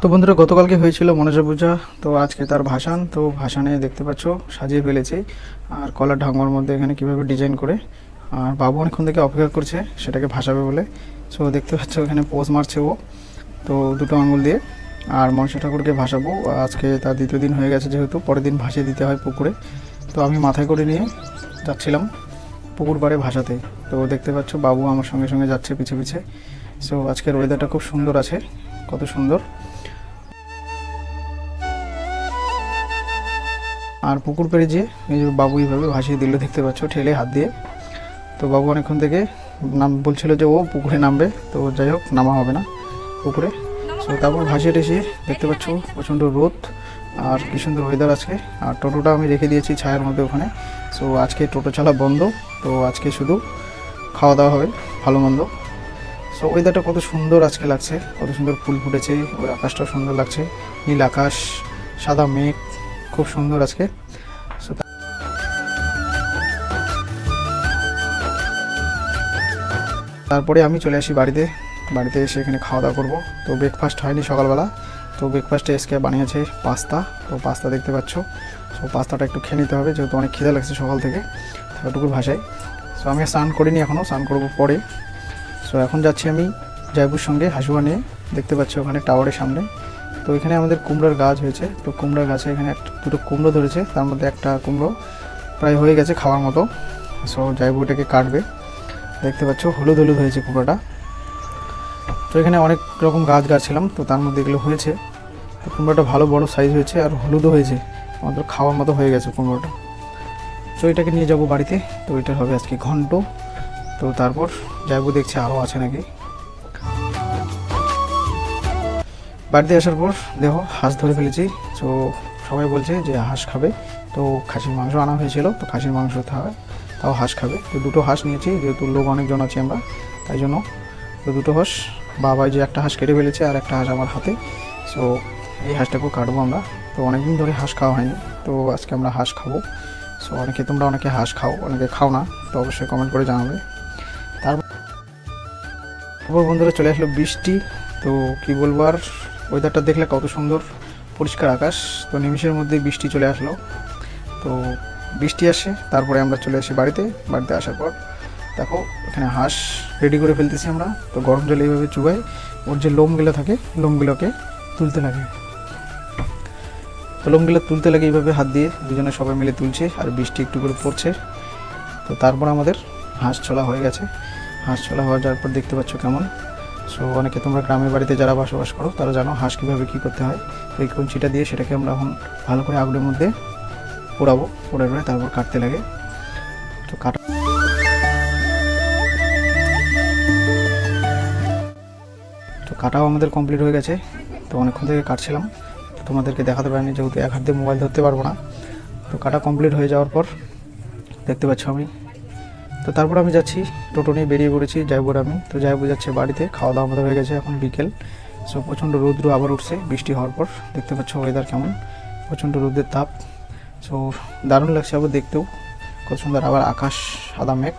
তো বন্ধুরা, গতকালকে হয়েছিল মনসা পূজা। তো আজকে তার ভাসান। তো ভাসানে দেখতে পাচ্ছ সাজিয়ে ফেলেছি, আর কলার ঢাকমার মধ্যে এখানে কিভাবে ডিজাইন করে। আর বাবু অনেকক্ষণ থেকে অপেক্ষা করছে সেটাকে ভাসাবে বলে। সো দেখতে পাচ্ছ এখানে পোজ মারছে ও, তো দুটো আঙুল দিয়ে। আর মনসা ঠাকুরকে ভাসাবো আজকে, তার দ্বিতীয় দিন হয়ে গেছে, যেহেতু পরের দিন ভাসিয়ে দিতে হয় পুকুরে। তো আমি মাথায় করে নিয়ে যাচ্ছিলাম পুকুর পাড়ে ভাসাতে। তো দেখতে পাচ্ছ বাবু আমার সঙ্গে সঙ্গে যাচ্ছে পিছে পিছে। সো আজকের ওয়েদারটা খুব সুন্দর আছে, কত সুন্দর। আর পুকুর পেড়ে যেয়ে এই যে বাবু এইভাবে ভাসিয়ে দিল, দেখতে পাচ্ছ ঠেলে হাত দিয়ে। তো বাবু অনেকক্ষণ থেকে নাম বলছিল যে ও পুকুরে নামবে, তো যাই হোক নামা হবে না পুকুরে। তো তারপর ভাসিয়ে টেসিয়ে দেখতে পাচ্ছ প্রচণ্ড রোদ আর কি সুন্দর ওয়েদার আজকে। আর টোটোটা আমি রেখে দিয়েছি ছায়ার মধ্যে ওখানে। সো আজকে টোটো চালা বন্ধ, তো আজকে শুধু খাওয়া দাওয়া হবে ভালো মন্দ। সো ওয়েদারটা কত সুন্দর আজকে লাগছে, কত সুন্দর ফুল ফুটেছে, ওই আকাশটাও সুন্দর লাগছে, নীল আকাশ, সাদা মেঘ, খুব সুন্দর আজকে। সো তারপরে আমি চলে আসি বাড়িতে। বাড়িতে এসে এখানে খাওয়া দাওয়া করবো। তো ব্রেকফাস্ট হয়নি সকালবেলা, তো ব্রেকফাস্টে এসকে বানিয়েছে পাস্তা। তো পাস্তা দেখতে পাচ্ছ। সো পাস্তাটা একটু খেয়ে নিতে হবে, যেহেতু অনেক খিদে লাগছে সকাল থেকে, ওটুকু ভাষায়। সো আমি স্নান করিনি এখনও, স্নান করবো পরে। সো এখন যাচ্ছি আমি জয়পুর সঙ্গে হাসুয়া নিয়ে। দেখতে পাচ্ছি ওখানে টাওয়ারের সামনে। তো এখানে আমাদের কুমড়োর গাছ হয়েছে, তো কুমড়োর গাছে এখানে দুটো কুমড়ো ধরেছে, তার মধ্যে একটা কুমড়ো প্রায় হয়ে গেছে খাওয়ার মতো। সো জয়পুর ওটাকে কাটবে। দেখতে পাচ্ছ হলুদ হলুদ হয়েছে কুমড়োটা। তো এখানে অনেক রকম গাছ গাছছিলাম, তো তার মধ্যে এগুলো হয়েছে। তো কুমড়োটা ভালো বড় সাইজ হয়েছে আর হলুদও হয়েছে, আমাদের খাওয়ার মতো হয়ে গেছে কুমড়োটা। তো এটাকে নিয়ে যাব বাড়িতে। তো এটার হবে আজকে ঘন্ট। তো তারপর জয়পুর দেখছি আরও আছে নাকি। বাড়িতে আসার পর দেখো হাঁস ধরে ফেলেছি। তো সবাই বলছে যে হাঁস খাবে, তো খাসির মাংস আনা হয়েছিল, তো খাসির মাংস তাও হাঁস খাবে। তো দুটো হাঁস নিয়েছি, যেহেতু লোক অনেকজন আছি আমরা, তাই জন্য। তো দুটো হাঁস, বাবাই যে একটা হাঁস কেটে ফেলেছে আর একটা হাঁস আমার হাতে। সো এই হাঁসটাকেও কাটবো আমরা। তো অনেকদিন ধরে হাঁস খাওয়া হয়নি, তো আজকে আমরা হাঁস খাবো। সো তোমরা অনেকে হাঁস খাও, অনেকে খাও না, তো অবশ্যই কমেন্ট করে জানাবে। তারপর বন্ধুরা চলে আসলো বৃষ্টি। তো কি বলবো আর, ওয়েদারটা দেখলে কত সুন্দর, পরিষ্কার আকাশ। তো নিমিষের মধ্যে বৃষ্টি চলে আসলো। তো বৃষ্টি আসে, তারপরে আমরা চলে আসি বাড়িতে। বাড়িতে আসার পর দেখো এখানে হাঁস রেডি করে ফেলতেছি আমরা। তো গরম জলে এইভাবে চুবাই, ওর যে লোমগুলো থাকে লোমগুলোকে তুলতে লাগে। তো লোমগুলো তুলতে লাগে এইভাবে হাত দিয়ে, দুজনে সবাই মিলে তুলছে, আর বৃষ্টি একটু করে পড়ছে। তো তারপর আমাদের হাঁস ছোলা হয়ে গেছে। হাঁস ছোলা হওয়ার যাওয়ার পর দেখতে পাচ্ছ কেমন। সো অনেকে তোমরা গ্রামের বাড়িতে যারা বসবাস করো তারা জানো হাঁস কীভাবে কী করতে হয়। তো এই কঞ্চিটা দিয়ে সেটাকে আমরা এখন ভালো করে আগুনের মধ্যে পোড়াবো, পোড়ে তারপর কাটতে লাগে। তো কাটাও আমাদের কমপ্লিট হয়ে গেছে। তো অনেকক্ষণ থেকে কাটছিলাম, তো তোমাদেরকে দেখাতে পারিনি, যেহেতু এক হাত দিয়ে মোবাইল ধরতে পারবো না। তো কাটা কমপ্লিট হয়ে যাওয়ার পর দেখতে পাচ্ছ আমি। তো তারপর আমি যাচ্ছি, টোটো নিয়ে বেরিয়ে পড়েছি জয়পুর আমি। তো জয়পুর যাচ্ছে বাড়িতে, খাওয়া দাওয়া আমাদের হয়ে গেছে, এখন বিকেল। সো প্রচণ্ড রৌদ্র আবার উঠছে বৃষ্টি হওয়ার পর। দেখতে পাচ্ছ ওয়েদার কেমন, প্রচণ্ড রোদের তাপ। সো দারুণ লাগছে আবার দেখতেও, কত সুন্দর। আবার আকাশ সাদা মেঘ।